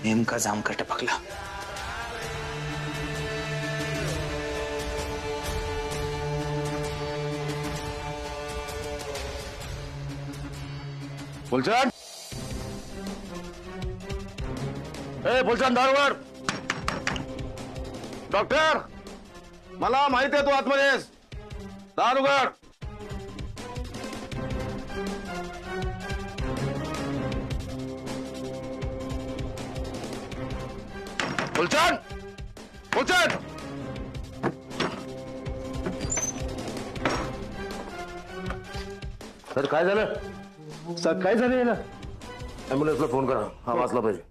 नेमका जामका टपकला. फुलचंद, ए फुलचंद दारवर. डॉक्टर, मला माहिती आहे तू आतमध्ये आहेस. दार उघड. फुलचंद, फुलचंद. सर काय झालं? सर काय झालं याला? ॲम्ब्युलन्सला फोन करा, हा वाचला पाहिजे.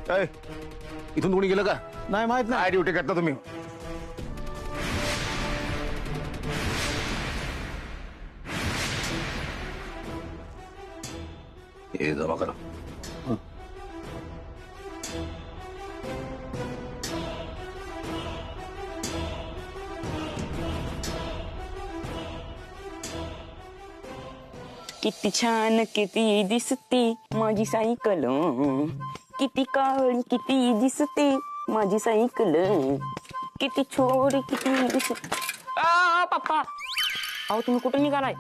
काय इथून कोणी गेलं का? नाही माहित नाही. काय ड्युटी करता तुम्ही? हे जमा करा. किती छान किती दिसती माझी सायकल, किती काळी किती दिसते माझी सायकल, किती छोरी किती दिसते. पप्पा, अहो तुम्ही कुठे निघालाय?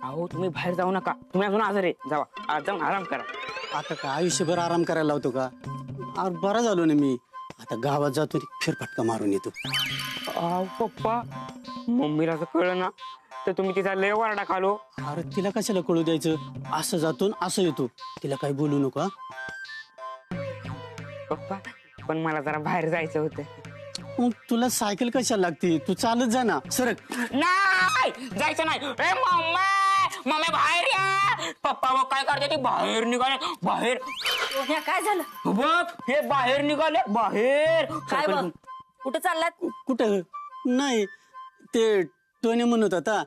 अहो तुम्ही बाहेर जाऊ नका, तुम्ही अजून आजार आहे. जावा आज जाऊन आराम करा. आता काय आयुष्यभर आराम करायला लावतो का? अरे बरा झालो ना मी. आता गावात जातो, फेरफटका मारून येतो. अहो पप्पा, मम्मीला जर कळलं ना तर तुम्ही तिचा लय वारडा खालो. अरे तिला कशाला कळू द्यायचं? असं जातो असं येतो, तिला काही बोलू नका. पप्पा पण मला जरा बाहेर जायचं होतं. मग तुला सायकल कशाला लागते? तू चालत जा ना. सरक. नाही जायचं नाही. ए मम्मा, मम्मी बाहेर या. पप्पा बघ काय करते, ते बाहेर निघाले. बाहेर काय झालं? बघ हे बाहेर निघाले. बाहेर काय बघ? कुठं चाललात? कुठं नाही, ते टोने म्हणत होता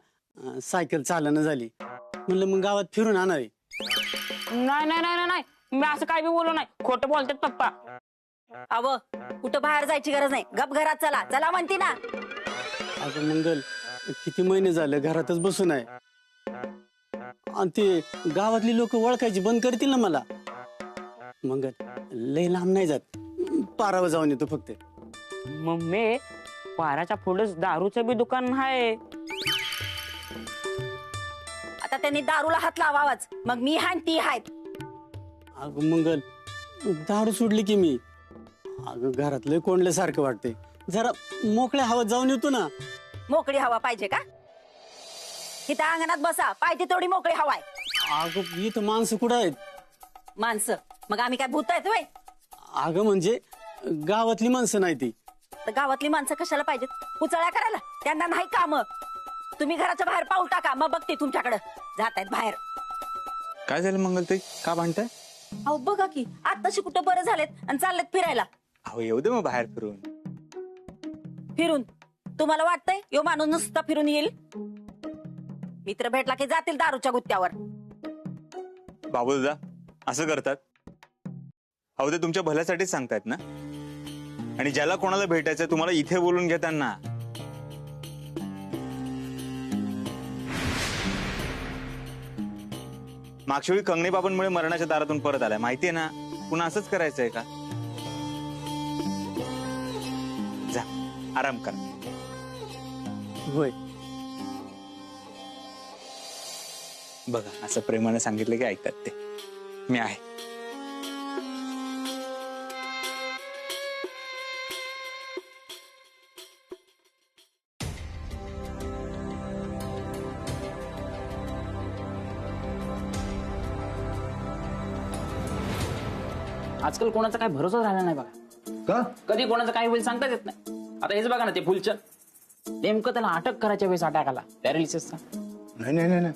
सायकल चालना झाली, म्हणलं मग गावात फिरून आणणार आहे. नाही नाही नाही नाही, मी असं काय बी बोललो नाही. खोटं बोलतात पप्पा. अव कुठं बाहेर जायची गरज नाही, गप घरात चला. चला म्हणते ना. अगं मंगल, किती महिने झाले घरातच बसून आहे, आणि ते गावातली लोक ओळखायची बंद करतील ना मला. मंगल लय लांब नाही जात, पारावर जाऊन येतो फक्त. मम्मी पाराच्या पुढेच दारूचं बी दुकान आहे. आता त्यांनी दारूला हात लावावाच, मग मी हाय ती हायत. अगं मंगल, दारू सोडली की मी. अगं घरात लय कोंडल्यासारखं वाटते, जरा मोकळ्या हवात जाऊन येतो ना. मोकळी हवा पाहिजे का? इथं अंगणात बसा, पाहिजे तेवढी मोकळी हवा आहे. अगं इथं माणसं कुठं आहेत? माणसं मग आम्ही काय भूत आहेत होय? अगं म्हणजे गावातली माणसं नाही ती. तर गावातली माणसं कशाला पाहिजेत? उचळ्या करायला त्यांना नाही काम. तुम्ही घराच्या बाहेर पाऊल टाका, मग बघते तुमच्याकडे. जात आहेत बाहेर. काय झालं मंगलताई, का भांडताय? अहो बघा की आत्ताशी कुठं बरं झालेत आणि चाललेत फिरायला. अहो येऊ दे मग बाहेर फिरून. फिरून तुम्हाला वाटतंय यो माणूस नुसता फिरून येईल? मित्र भेटला की जातील दारूच्या गुत्त्यावर. बाबू दादा असं करतात? अहो ते तुमच्या भल्यासाठीच सांगतायत ना. आणि ज्याला कोणाला भेटायचं तुम्हाला इथे बोलून घेताना. मागच्या वेळी कंगणे बाबांमुळे मरणाच्या दारातून परत आलाय, माहितीये ना. पुन्हा असंच करायचंय का? जा आराम करा. होय, बघा असं प्रेमाने सांगितलं की ऐकतात ते. मी आहे. आजकाल कोणाचा काय भरोसा झाला नाही बघा. का? कधी कोणाचं काय होईल सांगताच येत नाही. आता हेच बघा ना, ते फुलचंद नेमकं त्याला अटक करायच्या वेळेस अटॅक आला पॅरालिसिसचा. नाही नाही नाही,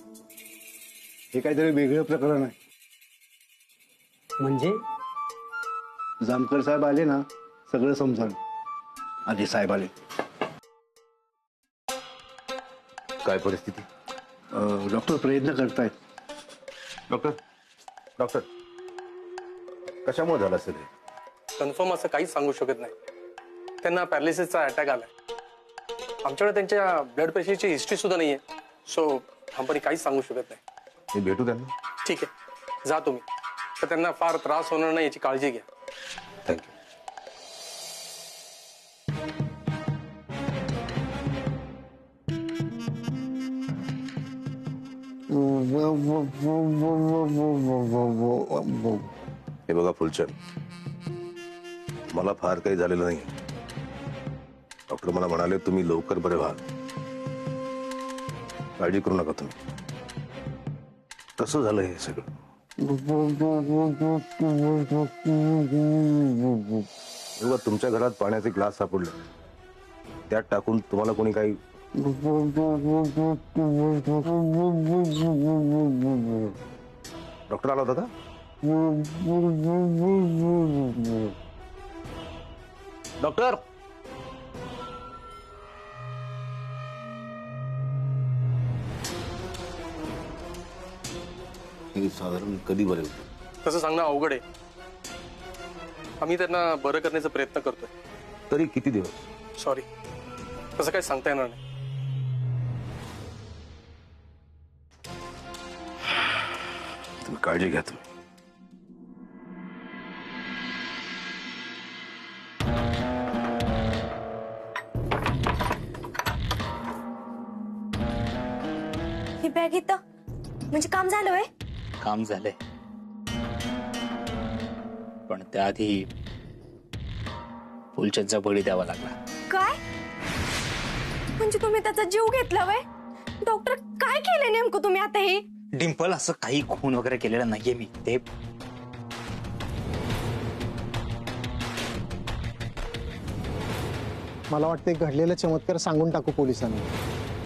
हे काहीतरी वेगळं प्रकरण आहे. म्हणजे जामकर साहेब आले ना, सगळं समजाल. आधी साहेब आले. काय परिस्थिती? डॉक्टर प्रयत्न करतायत. डॉक्टर डॉक्टर कशामुळे झालं असेल हे? कन्फर्म असं काहीच सांगू शकत नाही. त्यांना पॅरालिसिसचा अटॅक आलाय. आमच्याकडे त्यांच्या ब्लड प्रेशरची हिस्ट्री सुद्धा नाहीये. सो ठामपणे काहीच सांगू शकत नाही. मी भेटू त्यांना. ठीक आहे, जा तुम्ही. तर त्यांना फार त्रास होणार नाही याची काळजी घ्या. थँक्यू. हे बघा फुलचंद, मला फार काही झालेलं नाही. डॉक्टर मला म्हणाले तुम्ही लवकर बरे व्हा, काळजी करू नका तुम्ही. तसं झालं हे सगळं. बघा तुमच्या घरात पाण्याचे ग्लास सापडले, त्यात टाकून तुम्हाला कोणी काही डॉक्टर आला होता का? डॉक्टर साधारण कधी बरे होते? तसं सांगणं अवघड आहे. आम्ही त्यांना बरं करण्याचा प्रयत्न करतोय. तरी किती दिवस? सॉरी, तसं काही सांगता येणार नाही. तुम्ही काळजी घ्या तुम्ही. ही बॅग इथं म्हणजे काम झालं व्हय? काम झालंय, पण त्याआधी फुलचंदचा बळी द्यावा लागला. काय म्हणजे तुम्ही त्याचा जीव घेतला व्हय? डॉक्टर काय केलं नेमकं तुम्ही आता हे? डिंपल, असं काही खून वगैरे केलेलं नाहीये मी. ते मला वाटते घडलेला चमत्कार सांगून टाकू पोलिसांना,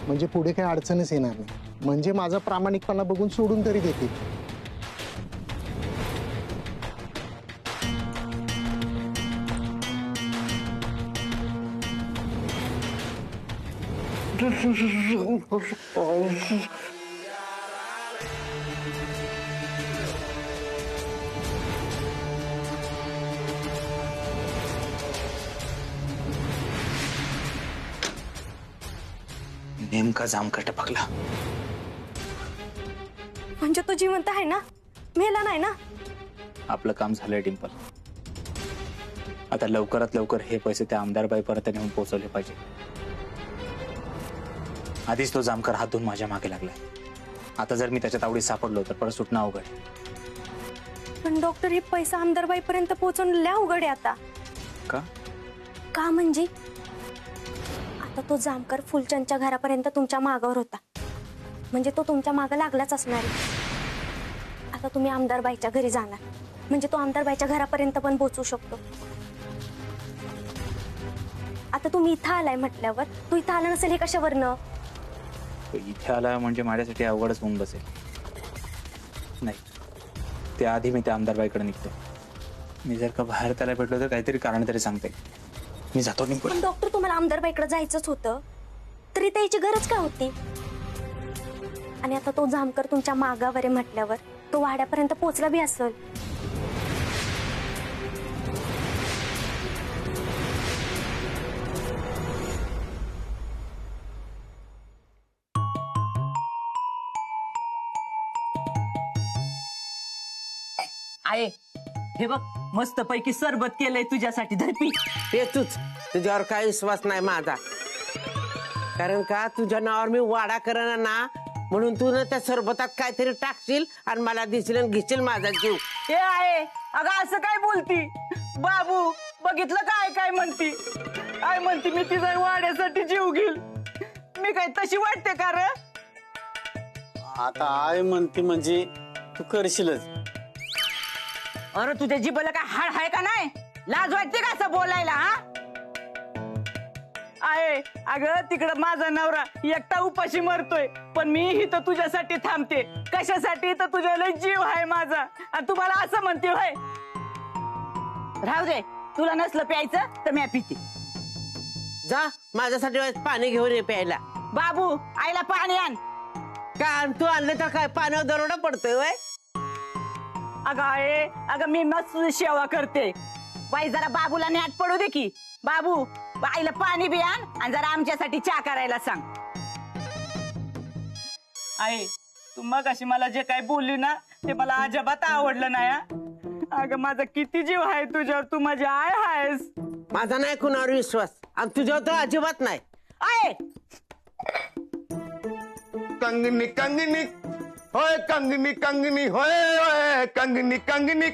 म्हणजे पुढे काही अडचणच येणार नाही. म्हणजे माझा प्रामाणिकपणा बघून सोडून तरी देतील. नेमका जामकट पकला. म्हणजे तो जिवंत आहे ना, मेला नाही ना? आपलं काम झालंय डिंपल. आता लवकरात लवकर हे पैसे त्या आमदारबाई परत नेऊन पोहोचवले पाहिजे. आधीच तो जामकर हात धुवून माझ्या मागे लागलाय. आता जर मी त्याच्या तावडीत सापडलो तर परत सुटणं अवघड. पण डॉक्टर, हे पैसा आमदारबाई पर्यंत पोहोचवणं लय अवघड आहे आता. का? का म्हणजे आता तो जामकर फुलचंदच्या घरापर्यंत तुमच्या मागावर होता, म्हणजे तो तुमच्या मागं लागलाच असणार आहे. आता तुम्ही आमदारबाईच्या घरी जाणार, म्हणजे तो आमदारबाईच्या घरापर्यंत पण पोहोचू शकतो. आता तुम्ही इथं आलाय म्हटल्यावर तू इथं आला नसेल हे कशावरनं? तो इथे आला म्हणजे माझ्यासाठी अवघडच होऊन बसेल. नाही, त्याआधी मी त्या आमदारबाईकडे निघतो. मी जर का बाहेर त्याला भेटलो तर काहीतरी कारण तरी सांगते. मी जातो डिंपल. पण डॉक्टर, तुम्हाला आमदारबाईकडे जायचंच होतं, तरी त्याची गरज काय होती? आणि आता तो जामकर तुमच्या मागावर आहे म्हटल्यावर तो वाड्यापर्यंत पोहोचला बी असेल. आहे हे बघ, मस्त पैकी सरबत केलंय तुझ्यासाठी. धरपी ते तूच, तुझ्यावर काय विश्वास नाही माझा. कारण का तुझ्या नावावर मी वाडा करणार ना, म्हणून तू ना त्या सरबतात काहीतरी टाकशील आणि मला दिसेल आणि घेशील माझा जीव. हे आहे. अगं असं काय बोलती बाबू? बघितलं काय काय म्हणती? काय म्हणती? मी तिचा वाड्यासाठी जीव घेईल. मी काय तशी वाटते का रे? आता आय म्हणते म्हणजे तू करशीलच. अरे तुझ्या जिभेला काय हाड आहे का नाही? लाज वाटते का असं बोलायला? हा आहे. अगं तिकडं माझा नवरा एकटा उपाशी मरतोय, पण मी इथं तुझ्यासाठी थांबते. कशासाठी? तर तुझ्या लय जीव आहे माझा, आणि तुम्हाला असं म्हणते होय? राहू दे, तुला नसलं प्यायचं तर मी पिते. जा माझ्यासाठी पाणी घेऊन ये प्यायला. बाबू, आईला पाणी आण. का तू आणलं तर काय पाण्यावर दरोडा पडतोय वय? अगं आहे अगं मी मस्त सेवा करते. बाई जरा बाबूला न्याट पडू दे की. बाबू बाईला पाणी बी आण आणि जरा आमच्यासाठी चहा करायला सांग. आहे तू मग अशी मला जे काही बोलली ना ते मला अजिबात आवडलं नाही हा. अगं माझा किती जीव आहे तुझ्यावर, तू माझी आय आहेस. माझा नाही कुणावर विश्वास आणि तुझ्यावर तर अजिबात नाही. आहे कंगनी कंगनी होय कंगनी कंगनी होय होय कंगनी कंगनी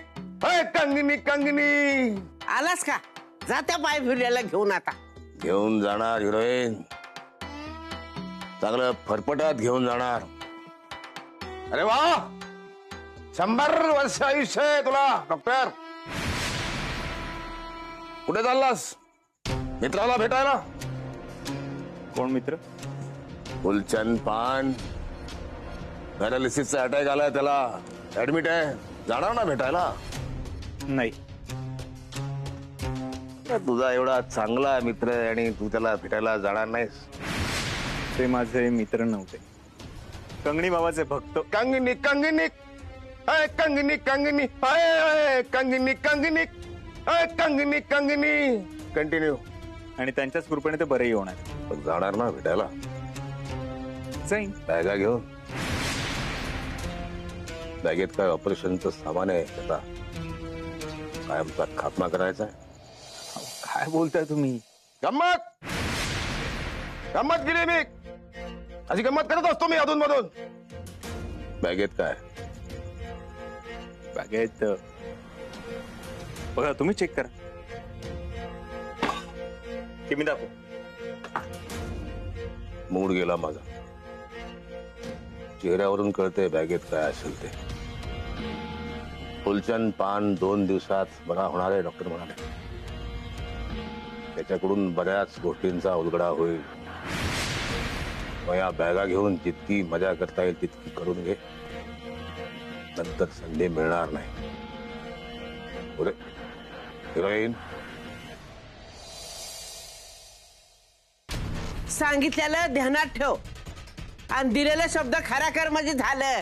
होय कंगनी कंगनी. आलास का? जा त्या पाय फिरल्याला घेऊन आता. घेऊन जाणार हिरोईन, चांगलं फरफटात घेऊन जाणार. अरे वा, 100 वर्ष आयुष्य आहे तुला डॉक्टर. कुठे चाललास? मित्राला भेटायला? कोण मित्र? फुलचंद पान, पॅरालिसिसचा अटॅक आलाय त्याला, ऍडमिट आहे. जाणार ना भेटायला? नाही. तुझा एवढा चांगला मित्र आहे आणि तू त्याला भेटायला जाणार नाहीस? ते माझे मित्र नव्हते, कंगणी बाबाचे भक्त. कंगनी कंगनी हाय कंगनी कंगनी हाय हाय कंगनी कंगनी हाय कंगनी कंगनी. कंटिन्यू. आणि त्यांच्याच कृपेने ते बरेही होणार. पण जाणार ना भेटायला? जाईन. बॅगा घेऊन. बॅगेत काय ऑपरेशनचं सामान आहे त्याचा कायमचा खात्मा करायचा आहे? काय बोलताय तुम्ही? गंमत गंमत केली मी, अशी गंमत करत असतो मी अधून मधून. बॅगेत काय? बॅगेत बघा, तुम्ही चेक करा. की मी दाखव. मूड गेला माझा. चेहऱ्यावरून कळते बॅगेत काय असेल ते. फुलचंद पान 2 दिवसात बरा होणार आहे डॉक्टर म्हणाले. त्याच्याकडून बऱ्याच गोष्टींचा उलगडा होईल. मग या बॅगा घेऊन जितकी मजा करता येईल तितकी करून घे, नंतर संधी मिळणार नाही. पुरे हिरोईन. सांगितलेलं ध्यानात ठेव आणि दिलेला शब्द खरा कर म्हणजे झालं.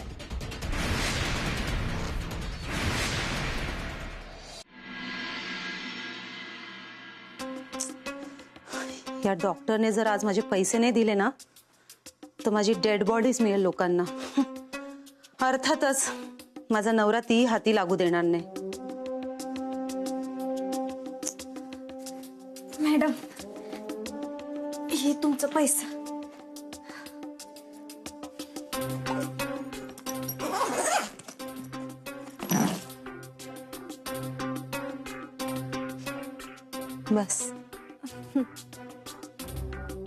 या डॉक्टरने जर आज माझे पैसे नाही दिले ना तर माझी डेड बॉडीच मिळेल लोकांना. अर्थातच माझा नवरा ती हाती लागू देणार नाही. मॅडम हे तुमचं पैसा. बस.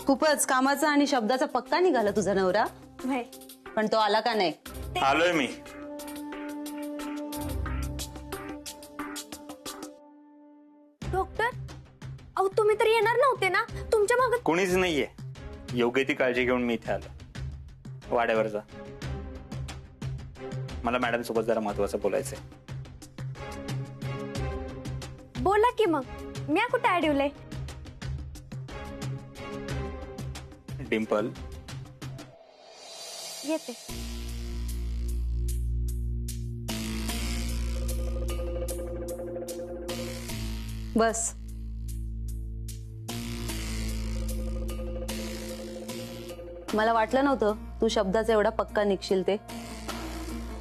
खूपच कामाचा आणि शब्दाचा पक्का निघाला तुझा नवरा. नाही पण तो आला का नाही? आलोय मी. डॉक्टर अहो तुम्ही तर येणार नव्हते ना, तुमच्या मागे कोणीच नाहीये. योग्य ती काळजी घेऊन मी इथे आलो. वाड्यावर जा. मला मॅडम सोबत जरा महत्वाचं बोलायचंय. बोला की मग. मी कुठे अडवलंय? डिम्पल, येते. बस. मला वाटलं नव्हतं तू शब्दाचा एवढा पक्का निघशील ते.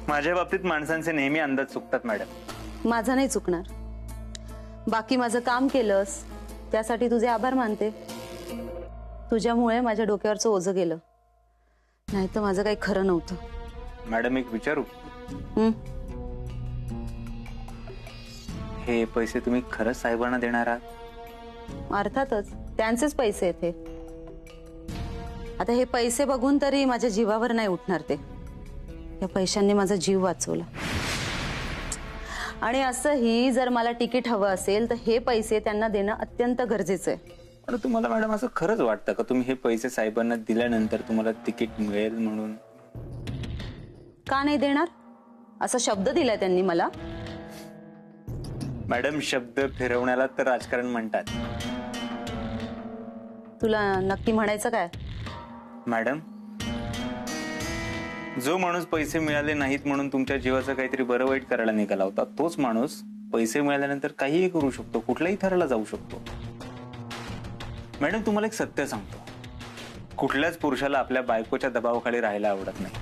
माझ्या बाबतीत माणसांचे नेहमी अंदाज चुकतात मॅडम. माझा नाही चुकणार. बाकी माझं काम केलंस त्यासाठी तुझे आभार मानते. तुझ्यामुळे माझ्या डोक्यावरचं ओझं गेलं, नाही तर माझं काही खरं नव्हतं. मॅडम एक विचारू? हे पैसे तुम्ही खरंच साहेबांना देणार आहात? अर्थातच त्यांचेच पैसे आहेत हे. आता हे पैसे बघून तरी माझ्या जीवावर नाही उठणार ते. या पैशांनी माझा जीव वाचवला. आणि असंही जर मला तिकीट हवं असेल तर हे पैसे त्यांना देणं अत्यंत गरजेचं आहे. पण तुम्हाला मॅडम असं खरंच वाटतं का तुम्ही हे पैसे साहेबांना दिल्यानंतर तुम्हाला तिकीट मिळेल म्हणून? का नाही देणार? असा शब्द दिलाय त्यांनी मला. मॅडम शब्द फिरवण्याला तर राजकारण म्हणतात. तुला नक्की म्हणायचं काय? मॅडम जो माणूस पैसे मिळाले नाहीत म्हणून तुमच्या जीवाचं काहीतरी बरं वाईट करायला निघाला होता, तोच माणूस पैसे मिळाल्यानंतर काहीही करू शकतो, कुठल्याही थराला जाऊ शकतो. मॅडम, तुम्हाला एक सत्य सांगतो, कुठल्याच पुरुषाला आपल्या बायकोच्या दबावाखाली राहायला आवडत नाही.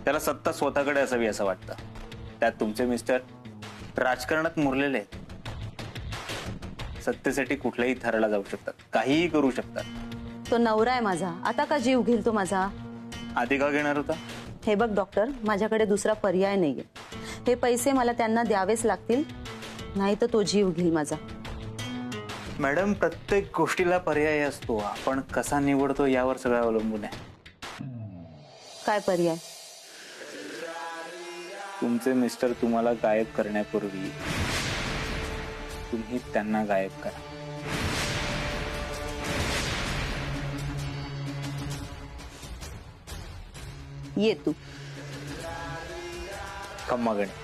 त्याला सत्ता स्वतःकडे असावी असं वाटतं. त्यात तुमचे मिस्टर राजकारणात मुरलेले आहेत. सत्तेसाठी कुठल्याही थराला जाऊ शकतात, काहीही करू शकतात. तो नवरा आहे माझा, आता का जीव घेईल तो माझा? आधी का घेणार होता? हे बघ डॉक्टर, माझ्याकडे दुसरा पर्याय नाहीये. हे पैसे मला त्यांना द्यावेच लागतील, नाही तर तो जीव घेईल माझा. मॅडम, प्रत्येक गोष्टीला पर्याय असतो, आपण कसा निवडतो यावर सगळं अवलंबून आहे. काय पर्याय? तुमचे मिस्टर तुम्हाला गायब करण्यापूर्वी तुम्ही त्यांना गायब करा. ये तू. खम्मागणे.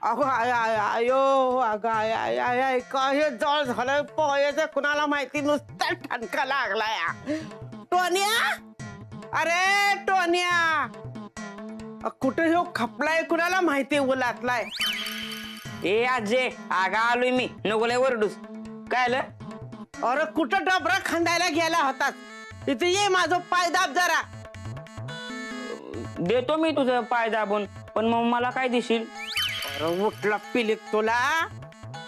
अगो आय आय आयो अगं आय आय आय आय काय जळ झालंय पोहायचं कुणाला माहिती, नुसता ठणका लागलाय. टोनिया, अरे टोनिया, कुठे हो खपलाय कुणाला माहिती, उलातलाय. ए आजे, आगा आलोय मी, नको लय ओरडूस. काय आलं? अरे कुठं डबरा खंडायला गेला होतास? इथे ये, माझं पाय दाब जरा. देतो मी तुझं पाय दाबून, पण मग मला काय देशील? अरे उठला पिलीक तुला.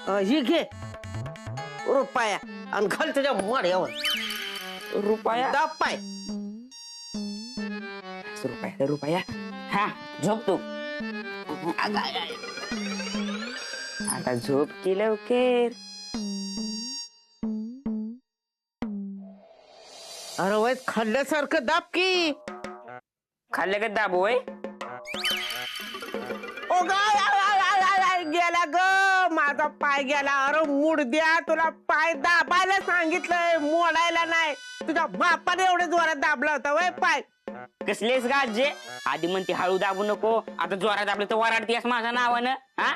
ही घे रुपया आणि घाल तुझ्या मड्यावर. रुपया? दाब पाय. रुपया रुपया. हा, झोप तू. आता झोप की लवकर. अरे वय खाल्ल्यासारखं दाब की. खाल्लं का दाबू वय? ओ गाय गेला ग, माझा पाय गेला. अरे मूड द्या, तुला पाय दाबायला सांगितलंय, मोडायला नाही. तुझ्या बापाने एवढे जोरात दाबला होता वय पाय. कसलेस का आजे? आधी म्हणते हळू दाबू नको, आता जोरात दाबलं तर वराडतीस माझ्या नावानं. हा,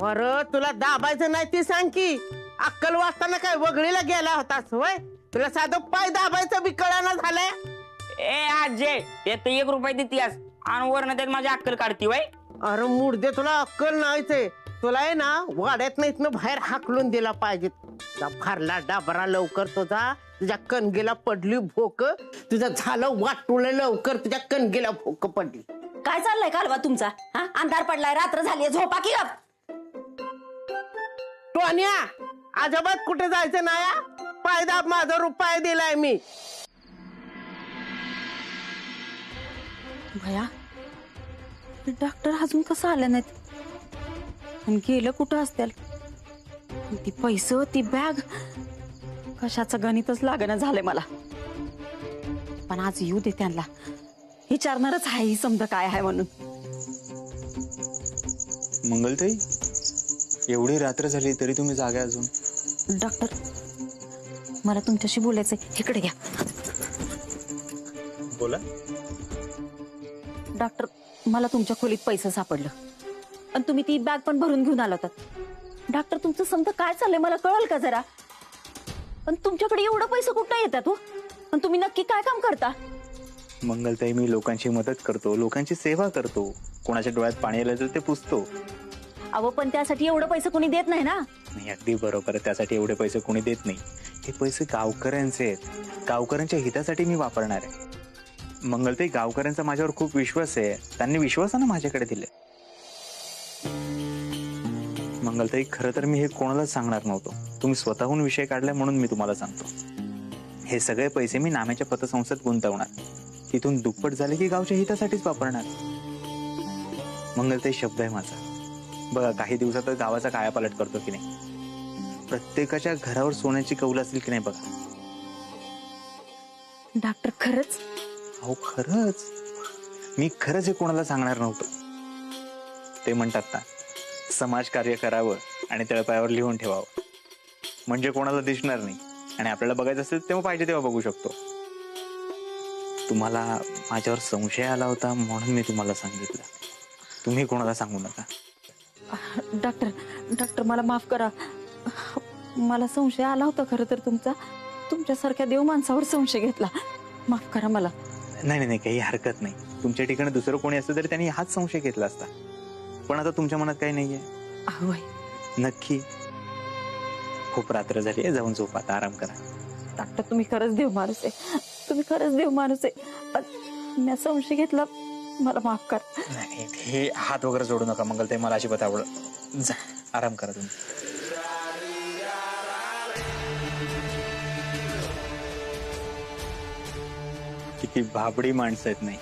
अरे तुला दाबायचं नाही ते सांग की. अक्कल वाचताना काय वगळीला गेला होतास वय? तुला साधं पाय दाबायचं बी कळाना झालंय. ए आजे, ते तर 1 रुपया देतीस आणि वरनं त्यात माझी अक्कल काढती वय. अरे मूड दे, तुला अक्कल नाहीच. तुला आहे ना वाड्यात नाही इथनं बाहेर हाकलून दिला पाहिजे. फारला डाबरा लवकर तुझा, तुझ्या कणगीला पडली भोक. तुझं झालं वाटुळं लवकर, तुझ्या कणगीला भोक पडली. काय चाललंय कालवा तुमचा? हा, अंधार पडलाय, रात्र झाली, झोपा की गप. टोन्या, अजिबात कुठे जायचं नाही. पायदाब माझा रुपया दिलाय मी. भया, डॉक्टर अजून कसं आलं नाहीत आणि गेलं कुठं असतील? ती पैसे, ती बॅग, कशाचं गणितच लागणं झालंय मला. पण आज येऊ दे, त्यांना विचारणारच आहे ही समजा काय आहे म्हणून. मंगलताई, एवढी रात्र झाली तरी तुम्ही जागा अजून? डॉक्टर, मला तुमच्याशी बोलायचंय, इकडे घ्या. बोला. डॉक्टर, मला तुमच्या खोलीत पैसे सापडलं आणि तुम्ही ती बॅग पण भरून घेऊन आला होता. डॉक्टर, तुमचं समजा काय चाललंय मला कळलं का जरा? पण तुमच्याकडे एवढं पैसे कुठं येतात हो? आणि तुम्ही नक्की काय काम करता? मंगलताई, मी लोकांची मदत करतो, लोकांची सेवा करतो. कोणाच्या डोळ्यात पाणी आलं तर ते पुसतो. अहो, पण त्यासाठी एवढं पैसे कोणी देत नाही ना. नाही, अगदी बरोबर आहे. त्यासाठी एवढे पैसे कोणी देत नाही. हे पैसे गावकऱ्यांचे आहेत. गावकऱ्यांच्या हितासाठी मी वापरणार आहे. मंगलताई, गावकऱ्यांचा माझ्यावर खूप विश्वास आहे. त्यांनी विश्वासानं माझ्याकडे दिले. मंगलताई, खरं तर मी हे कोणालाच सांगणार नव्हतो. तुम्ही स्वतःहून विषय काढलाय म्हणून मी तुम्हाला सांगतो. हे सगळे पैसे मी नाम्याच्या पतसंस्थेत गुंतवणार. तिथून दुप्पट झाले की गावच्या हितासाठीच वापरणार. मंगलताई, शब्द आहे माझा. बघा, काही दिवसात गावाचा कायापालट करतो की नाही. प्रत्येकाच्या घरावर सोन्याची कौल असेल की नाही बघा. डॉक्टर, खरंच? अहो खरंच, मी खरंच हे कोणाला सांगणार नव्हतं. ते म्हणतात ना, समाजकार्य करावं आणि तळपायावर लिहून ठेवावं, म्हणजे कोणाला दिसणार नाही आणि आपल्याला बघायचं असेल तेव्हा पाहिजे तेव्हा बघू शकतो. तुम्हाला माझ्यावर संशय आला होता म्हणून मी तुम्हाला सांगितलं. तुम्ही कोणाला सांगू नका. डॉक्टर मला माफ करा. मला संशय आला होता खरं तर तुमच्यासारख्या देव माणसावर संशय घेतला. माफ करा मला. नाही नाही, काही हरकत नाही. तुमच्या ठिकाणी दुसरं कोणी असतं तरी त्यांनी हाच संशय घेतला असता. पण आता तुमच्या मनात काही नाहीये. होय नक्की. खूप रात्र झाली आहे, जाऊन झोपा, आता आराम करा. डॉक्टर तुम्ही खरंच देव माणूस आहे. तुम्ही खरंच देव माणूस आहे. मी संशय घेतला, मला माफ करा. नाही, हे हात वगैरे जोडू नका मंगलताई, मला अजिबात आवडत. जा, आराम करा तुम्ही. किती भाबडी माणसं आहेत नाही.